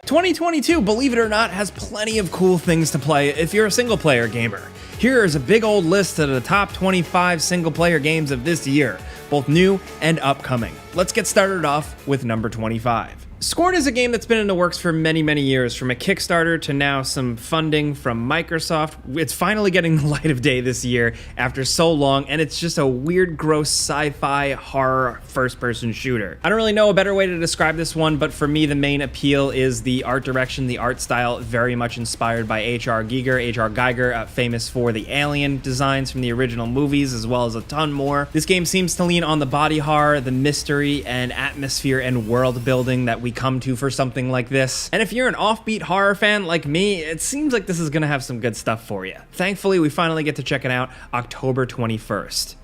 2022, believe it or not, has plenty of cool things to play if you're a single-player gamer. Here is a big old list of the top 25 single-player games of this year, both new and upcoming. Let's get started off with number 25. Scorn is a game that's been in the works for many years, from a Kickstarter to now some funding from Microsoft. It's finally getting the light of day this year after so long, and it's just a weird, gross sci-fi horror first-person shooter. I don't really know a better way to describe this one, but for me the main appeal is the art direction, the art style, very much inspired by H.R. Giger, famous for the alien designs from the original movies, as well as a ton more. This game seems to lean on the body horror, the mystery and atmosphere and world building that we come to for something like this. And if you're an offbeat horror fan like me, it seems like this is gonna have some good stuff for you. Thankfully, we finally get to check it out October 21st.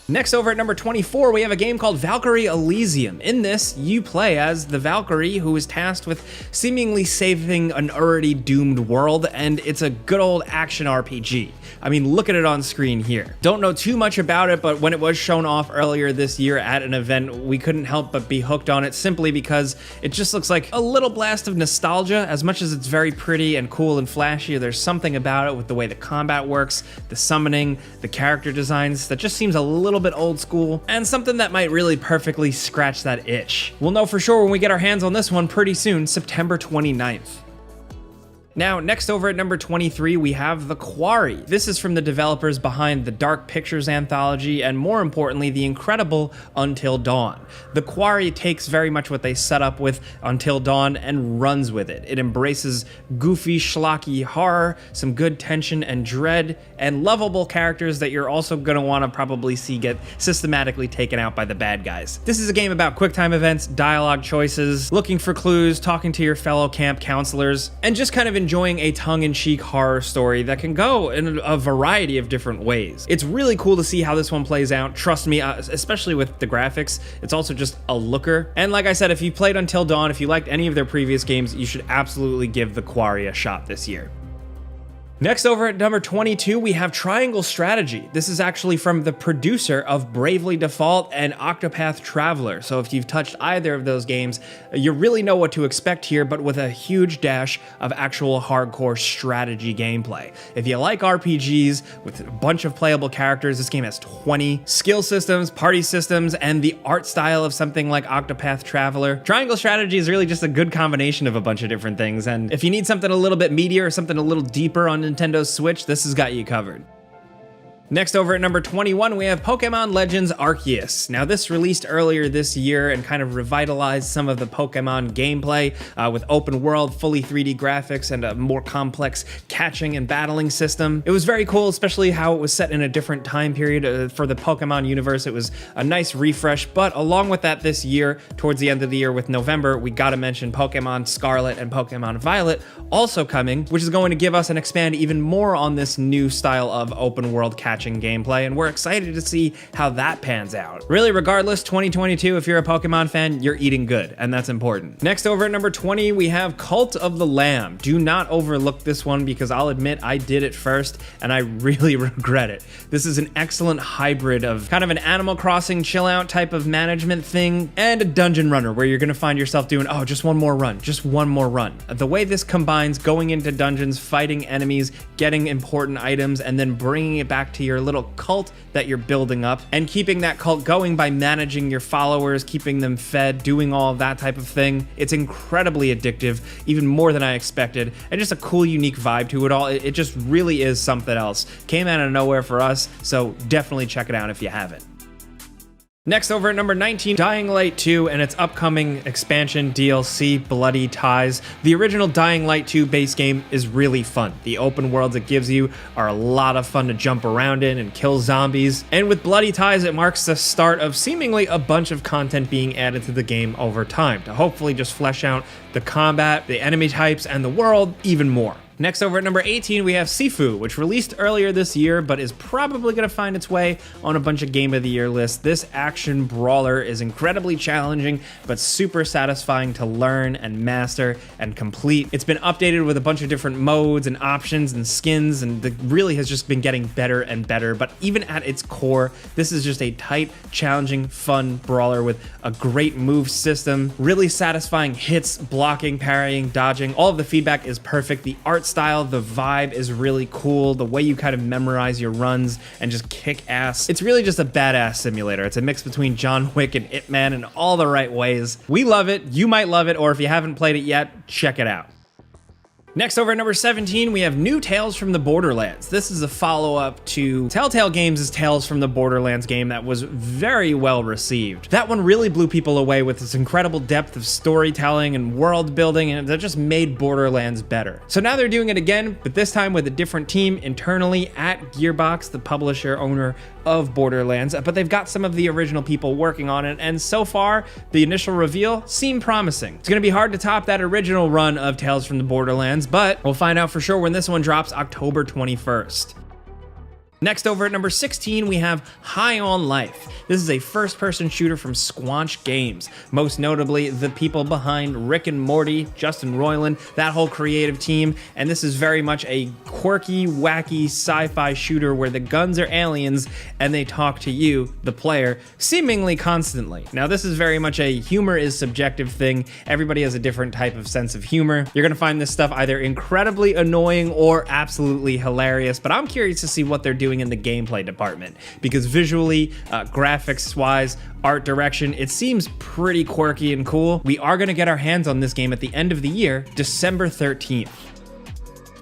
Next, over at number 24, we have a game called Valkyrie Elysium. In this, you play as the Valkyrie who is tasked with seemingly saving an already doomed world, and it's a good old action RPG. I mean, look at it on screen here. Don't know too much about it, but when it was shown off earlier this year at an event, we couldn't help but be hooked on it simply because it just looks like a little blast of nostalgia. As much as it's very pretty and cool and flashy, there's something about it with the way the combat works, the summoning, the character designs that just seems a little bit old school, and something that might really perfectly scratch that itch. We'll know for sure when we get our hands on this one pretty soon, September 29th. Now, next over at number 23, we have The Quarry. This is from the developers behind the Dark Pictures anthology, and more importantly, the incredible Until Dawn. The Quarry takes very much what they set up with Until Dawn and runs with it. It embraces goofy, schlocky horror, some good tension and dread, and lovable characters that you're also gonna wanna probably see get systematically taken out by the bad guys. This is a game about QuickTime events, dialogue choices, looking for clues, talking to your fellow camp counselors, and just kind of enjoying a tongue-in-cheek horror story that can go in a variety of different ways. It's really cool to see how this one plays out. Trust me, especially with the graphics, it's also just a looker. And like I said, if you played Until Dawn, if you liked any of their previous games, you should absolutely give The Quarry a shot this year. Next, over at number 22, we have Triangle Strategy. This is actually from the producer of Bravely Default and Octopath Traveler. So if you've touched either of those games, you really know what to expect here, but with a huge dash of actual hardcore strategy gameplay. If you like RPGs with a bunch of playable characters, this game has 20 skill systems, party systems, and the art style of something like Octopath Traveler. Triangle Strategy is really just a good combination of a bunch of different things, and if you need something a little bit meatier or something a little deeper on Nintendo Switch, this has got you covered. Next, over at number 21, we have Pokémon Legends Arceus. Now, this released earlier this year and kind of revitalized some of the Pokémon gameplay with open world, fully 3D graphics, and a more complex catching and battling system. It was very cool, especially how it was set in a different time period for the Pokémon universe. It was a nice refresh, but along with that this year, towards the end of the year with November, we gotta mention Pokémon Scarlet and Pokémon Violet also coming, which is going to give us and expand even more on this new style of open world catching gameplay, and we're excited to see how that pans out. Really, regardless, 2022, if you're a Pokemon fan, you're eating good, and that's important. Next, over at number 20, we have Cult of the Lamb. Do not overlook this one, because I'll admit I did it first, and I really regret it. This is an excellent hybrid of kind of an Animal Crossing chill-out type of management thing, and a dungeon runner, where you're gonna find yourself doing, oh, just one more run, just one more run. The way this combines going into dungeons, fighting enemies, getting important items, and then bringing it back to your little cult that you're building up, and keeping that cult going by managing your followers, keeping them fed, doing all of that type of thing. It's incredibly addictive, even more than I expected, and just a cool, unique vibe to it all. It just really is something else. Came out of nowhere for us, so definitely check it out if you haven't. Next, over at number 19, Dying Light 2 and its upcoming expansion DLC, Bloody Ties. The original Dying Light 2 base game is really fun. The open worlds it gives you are a lot of fun to jump around in and kill zombies. And with Bloody Ties, it marks the start of seemingly a bunch of content being added to the game over time to hopefully just flesh out the combat, the enemy types, and the world even more. Next over at number 18, we have SIFU, which released earlier this year, but is probably going to find its way on a bunch of Game of the Year lists. This action brawler is incredibly challenging, but super satisfying to learn and master and complete. It's been updated with a bunch of different modes and options and skins, and it really has just been getting better and better. But even at its core, this is just a tight, challenging, fun brawler with a great move system, really satisfying hits, blocking, parrying, dodging. All of the feedback is perfect. The art style, the vibe is really cool. The way you kind of memorize your runs and just kick ass. It's really just a badass simulator. It's a mix between John Wick and Ip Man in all the right ways. We love it. You might love it, or if you haven't played it yet, check it out. Next over at number 17, we have new Tales from the Borderlands. This is a follow-up to Telltale Games' Tales from the Borderlands game that was very well received. That one really blew people away with its incredible depth of storytelling and world building, and that just made Borderlands better. So now they're doing it again, but this time with a different team internally at Gearbox, the publisher owner of Borderlands, but they've got some of the original people working on it, and so far, the initial reveal seemed promising. It's gonna be hard to top that original run of Tales from the Borderlands, but we'll find out for sure when this one drops October 21st. Next over at number 16, we have High on Life. This is a first-person shooter from Squanch Games, most notably the people behind Rick and Morty, Justin Roiland, that whole creative team, and this is very much a quirky, wacky sci-fi shooter where the guns are aliens and they talk to you, the player, seemingly constantly. Now this is very much a humor is subjective thing. Everybody has a different type of sense of humor. You're gonna find this stuff either incredibly annoying or absolutely hilarious, but I'm curious to see what they're doing in the gameplay department, because visually, graphics wise, art direction, it seems pretty quirky and cool. We are going to get our hands on this game at the end of the year, December 13th.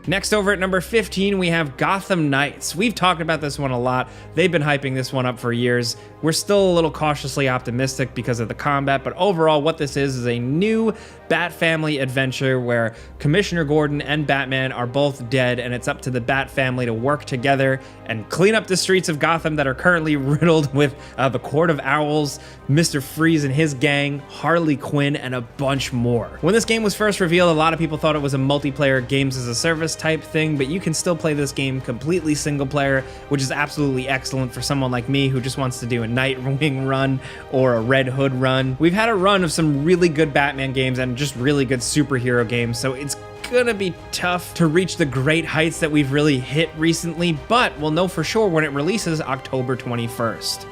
Next over at number 15, we have Gotham Knights. We've talked about this one a lot. They've been hyping this one up for years. We're still a little cautiously optimistic because of the combat, but overall what this is a new Bat family adventure where Commissioner Gordon and Batman are both dead, and it's up to the Bat family to work together and clean up the streets of Gotham that are currently riddled with the Court of Owls, Mr. Freeze and his gang, Harley Quinn, and a bunch more. When this game was first revealed, a lot of people thought it was a multiplayer games as a service type thing, but you can still play this game completely single player, which is absolutely excellent for someone like me who just wants to do a Nightwing run or a Red Hood run. We've had a run of some really good Batman games and just really good superhero games, so it's gonna be tough to reach the great heights that we've really hit recently, but we'll know for sure when it releases October 21st.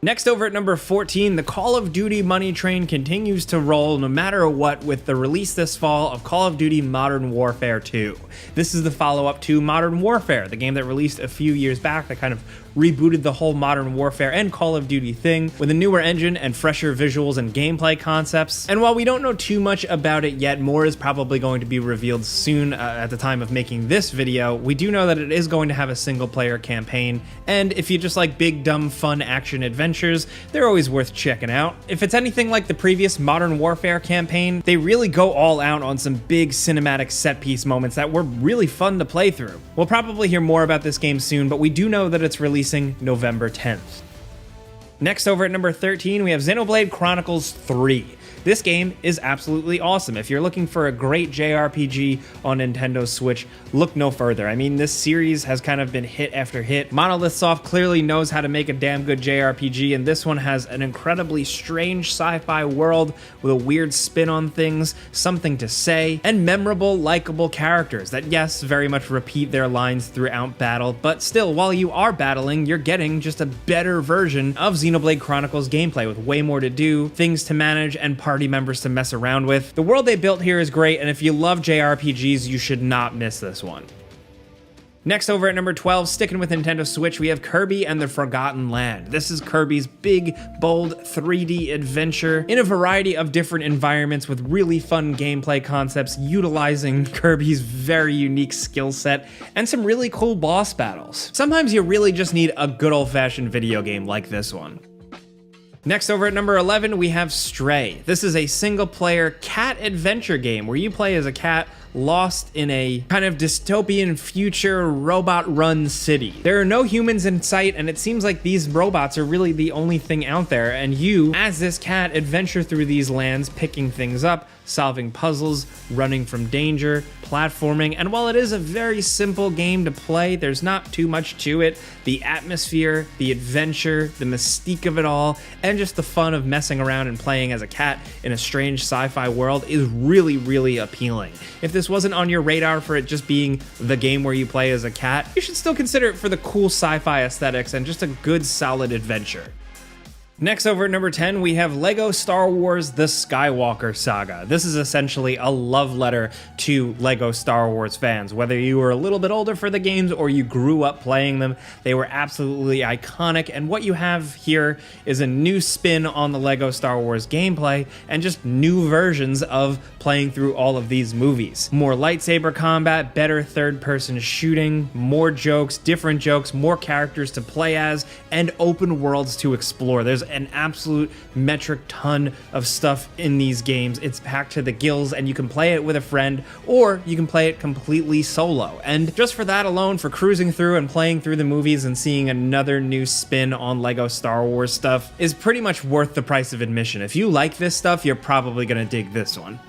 Next over at number 14, the Call of Duty money train continues to roll no matter what with the release this fall of Call of Duty Modern Warfare 2. This is the follow-up to Modern Warfare, the game that released a few years back that kind of rebooted the whole Modern Warfare and Call of Duty thing with a newer engine and fresher visuals and gameplay concepts. And while we don't know too much about it yet, more is probably going to be revealed soon at the time of making this video, we do know that it is going to have a single player campaign, and if you just like big, dumb, fun action adventures, they're always worth checking out. If it's anything like the previous Modern Warfare campaign, they really go all out on some big cinematic set piece moments that were really fun to play through. We'll probably hear more about this game soon, but we do know that it's releasing November 10th. Next over at number 13, we have Xenoblade Chronicles 3. This game is absolutely awesome. If you're looking for a great JRPG on Nintendo Switch, look no further. I mean, this series has kind of been hit after hit. Monolith Soft clearly knows how to make a damn good JRPG, and this one has an incredibly strange sci-fi world with a weird spin on things, something to say, and memorable, likable characters that, yes, very much repeat their lines throughout battle, but still, while you are battling, you're getting just a better version of Xenoblade Chronicles gameplay with way more to do, things to manage, and party members to mess around with. The world they built here is great, and if you love JRPGs, you should not miss this one. Next over at number 12, sticking with Nintendo Switch, we have Kirby and the Forgotten Land. This is Kirby's big, bold 3D adventure in a variety of different environments with really fun gameplay concepts utilizing Kirby's very unique skill set and some really cool boss battles. Sometimes you really just need a good old-fashioned video game like this one. Next over at number 11, we have Stray. This is a single-player cat adventure game where you play as a cat lost in a kind of dystopian future robot-run city. There are no humans in sight, and it seems like these robots are really the only thing out there, and you, as this cat, adventure through these lands, picking things up, solving puzzles, running from danger, platforming, and while it is a very simple game to play, there's not too much to it. The atmosphere, the adventure, the mystique of it all, and just the fun of messing around and playing as a cat in a strange sci-fi world is really, really appealing. If this wasn't on your radar for it just being the game where you play as a cat, you should still consider it for the cool sci-fi aesthetics and just a good, solid adventure. Next, over at number 10, we have LEGO Star Wars The Skywalker Saga. This is essentially a love letter to LEGO Star Wars fans. Whether you were a little bit older for the games or you grew up playing them, they were absolutely iconic, and what you have here is a new spin on the LEGO Star Wars gameplay and just new versions of playing through all of these movies. More lightsaber combat, better third-person shooting, more jokes, different jokes, more characters to play as, and open worlds to explore. There's an absolute metric ton of stuff in these games. It's packed to the gills, and you can play it with a friend, or you can play it completely solo. And just for that alone, for cruising through and playing through the movies and seeing another new spin on LEGO Star Wars stuff is pretty much worth the price of admission. If you like this stuff, you're probably gonna dig this one.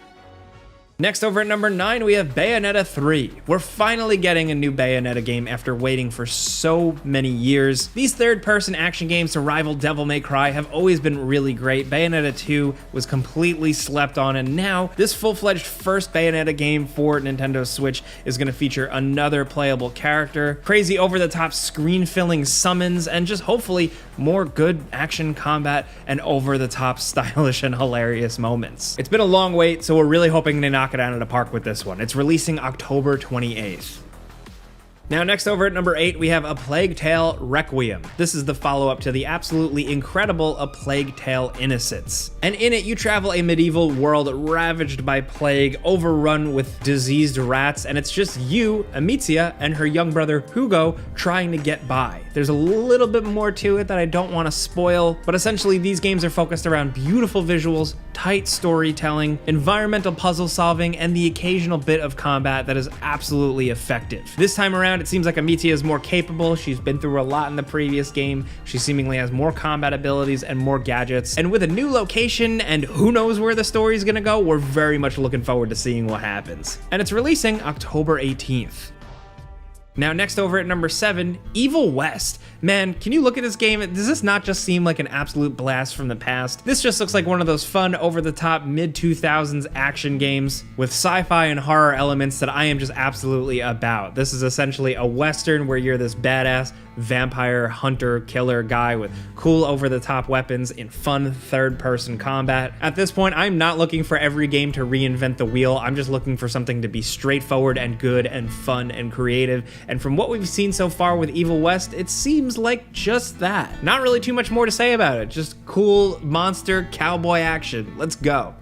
Next, over at number 9, we have Bayonetta 3. We're finally getting a new Bayonetta game after waiting for so many years. These third-person action games to rival Devil May Cry have always been really great. Bayonetta 2 was completely slept on, and now this full-fledged first Bayonetta game for Nintendo Switch is going to feature another playable character, crazy over-the-top screen-filling summons, and just hopefully more good action combat and over-the-top stylish and hilarious moments. It's been a long wait, so we're really hoping to knock it out of the park with this one. It's releasing October 28th. Now, next over at number 8, we have A Plague Tale Requiem. This is the follow-up to the absolutely incredible A Plague Tale Innocence. And in it, you travel a medieval world ravaged by plague, overrun with diseased rats, and it's just you, Amicia, and her young brother Hugo trying to get by. There's a little bit more to it that I don't want to spoil, but essentially these games are focused around beautiful visuals, tight storytelling, environmental puzzle solving, and the occasional bit of combat that is absolutely effective. This time around, it seems like Amicia is more capable. She's been through a lot in the previous game. She seemingly has more combat abilities and more gadgets. And with a new location and who knows where the story's gonna go, we're very much looking forward to seeing what happens. And it's releasing October 18th. Now, next over at number 7, Evil West. Man, can you look at this game? Does this not just seem like an absolute blast from the past? This just looks like one of those fun, over-the-top, mid-2000s action games with sci-fi and horror elements that I am just absolutely about. This is essentially a Western where you're this badass vampire hunter killer guy with cool over-the-top weapons in fun third-person combat. At this point, I'm not looking for every game to reinvent the wheel. I'm just looking for something to be straightforward and good and fun and creative. And from what we've seen so far with Evil West, it seems like just that. Not really too much more to say about it. Just cool monster cowboy action. Let's go.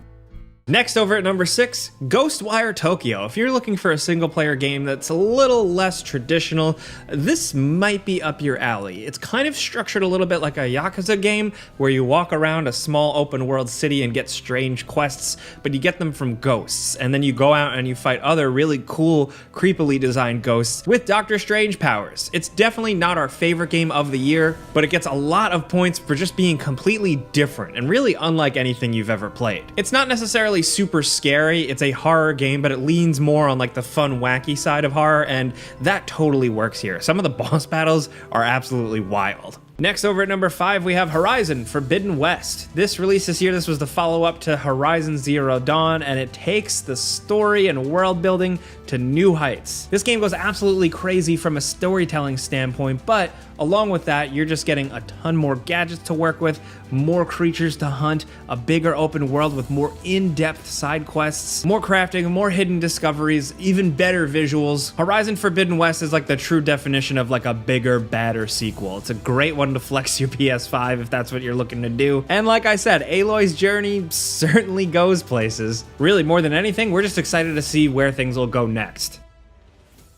Next, over at number 6, GhostWire Tokyo. If you're looking for a single-player game that's a little less traditional, this might be up your alley. It's kind of structured a little bit like a Yakuza game, where you walk around a small open-world city and get strange quests, but you get them from ghosts, and then you go out and you fight other really cool, creepily designed ghosts with Doctor Strange powers. It's definitely not our favorite game of the year, but it gets a lot of points for just being completely different and really unlike anything you've ever played. It's not necessarily super scary. It's a horror game, but it leans more on like the fun, wacky side of horror, and that totally works here. Some of the boss battles are absolutely wild. Next, over at number 5, we have Horizon Forbidden West. This release this year, this was the follow-up to Horizon Zero Dawn, and it takes the story and world building to new heights. This game goes absolutely crazy from a storytelling standpoint, but along with that, you're just getting a ton more gadgets to work with, more creatures to hunt, a bigger open world with more in-depth side quests, more crafting, more hidden discoveries, even better visuals. Horizon Forbidden West is like the true definition of like a bigger, badder sequel. It's a great one to flex your PS5 if that's what you're looking to do. And like I said, Aloy's journey certainly goes places. Really, more than anything, we're just excited to see where things will go next.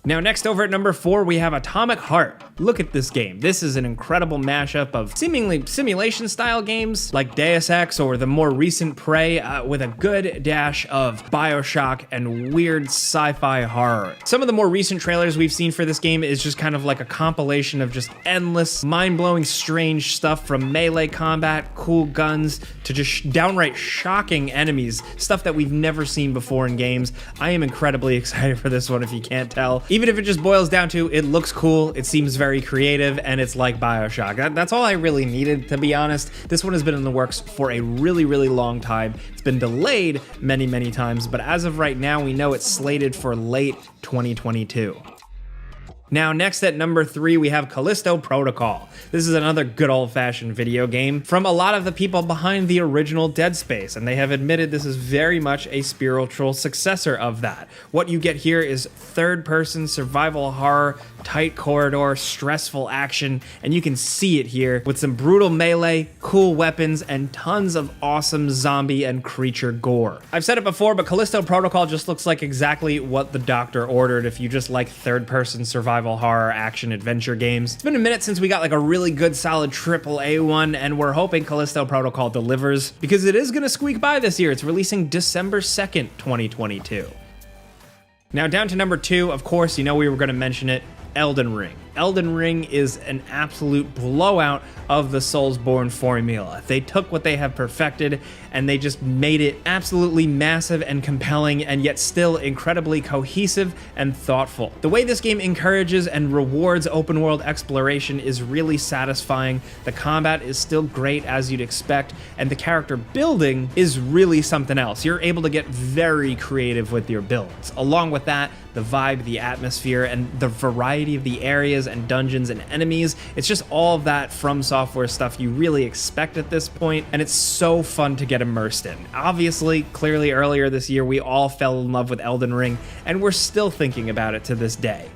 Now, next over at number 4, we have Atomic Heart. Look at this game. This is an incredible mashup of seemingly simulation-style games like Deus Ex or the more recent Prey with a good dash of BioShock and weird sci-fi horror. Some of the more recent trailers we've seen for this game is just kind of like a compilation of just endless, mind-blowing, strange stuff from melee combat, cool guns, to just downright shocking enemies, stuff that we've never seen before in games. I am incredibly excited for this one if you can't tell. Even if it just boils down to it looks cool, it seems very creative, and it's like BioShock. That's all I really needed, to be honest. This one has been in the works for a really, really long time. It's been delayed many, many times, but as of right now, we know it's slated for late 2022. Now, next at number 3, we have Callisto Protocol. This is another good old-fashioned video game from a lot of the people behind the original Dead Space, and they have admitted this is very much a spiritual successor of that. What you get here is third-person survival horror, tight corridor, stressful action, and you can see it here with some brutal melee, cool weapons, and tons of awesome zombie and creature gore. I've said it before, but Callisto Protocol just looks like exactly what the doctor ordered if you just like third-person survival horror action adventure games. It's been a minute since we got like a really good solid AAA one, and we're hoping Callisto Protocol delivers because it is gonna squeak by this year. It's releasing December 2nd, 2022. Now down to number 2, of course, you know we were gonna mention it, Elden Ring. Elden Ring is an absolute blowout of the Soulsborne formula. They took what they have perfected and they just made it absolutely massive and compelling, and yet still incredibly cohesive and thoughtful. The way this game encourages and rewards open world exploration is really satisfying. The combat is still great as you'd expect, and the character building is really something else. You're able to get very creative with your builds. Along with that, the vibe, the atmosphere, and the variety of the areas and dungeons and enemies, it's just all of that From Software stuff you really expect at this point, and it's so fun to get immersed in. Obviously, clearly earlier this year, we all fell in love with Elden Ring, and we're still thinking about it to this day.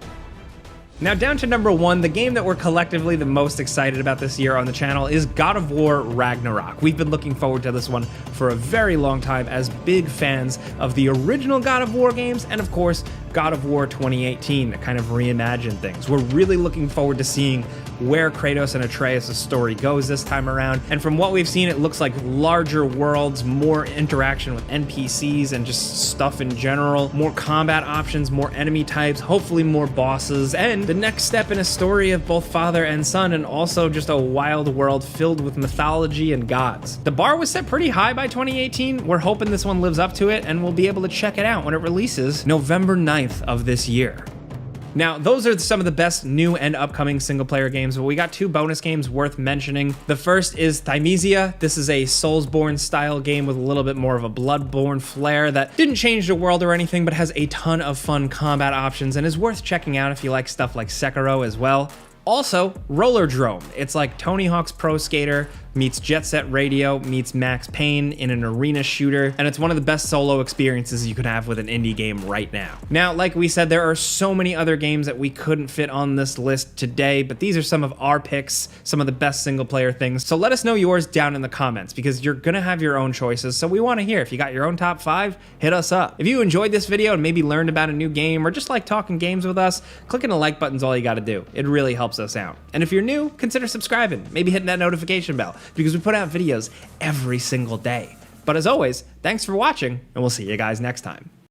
Now down to number 1, the game that we're collectively the most excited about this year on the channel is God of War Ragnarok. We've been looking forward to this one for a very long time as big fans of the original God of War games, and of course, God of War 2018 that kind of reimagined things. We're really looking forward to seeing where Kratos and Atreus' story goes this time around, and from what we've seen, it looks like larger worlds, more interaction with NPCs and just stuff in general, more combat options, more enemy types, hopefully more bosses, and the next step in a story of both father and son, and also just a wild world filled with mythology and gods. The bar was set pretty high by 2018. We're hoping this one lives up to it, and we'll be able to check it out when it releases November 9th of this year. Now, those are some of the best new and upcoming single-player games, but we got 2 bonus games worth mentioning. The first is Thymesia. This is a Soulsborne-style game with a little bit more of a Bloodborne flair that didn't change the world or anything, but has a ton of fun combat options and is worth checking out if you like stuff like Sekiro as well. Also, Rollerdrome. It's like Tony Hawk's Pro Skater meets Jet Set Radio meets Max Payne in an arena shooter, and it's one of the best solo experiences you can have with an indie game right now. Now, like we said, there are so many other games that we couldn't fit on this list today, but these are some of our picks, some of the best single player things. So let us know yours down in the comments, because you're gonna have your own choices, so we wanna hear. If you got your own top 5, hit us up. If you enjoyed this video and maybe learned about a new game, or just like talking games with us, clicking the like button's all you gotta do. It really helps us out. And if you're new, consider subscribing, maybe hitting that notification bell, because we put out videos every single day. But as always, thanks for watching, and we'll see you guys next time.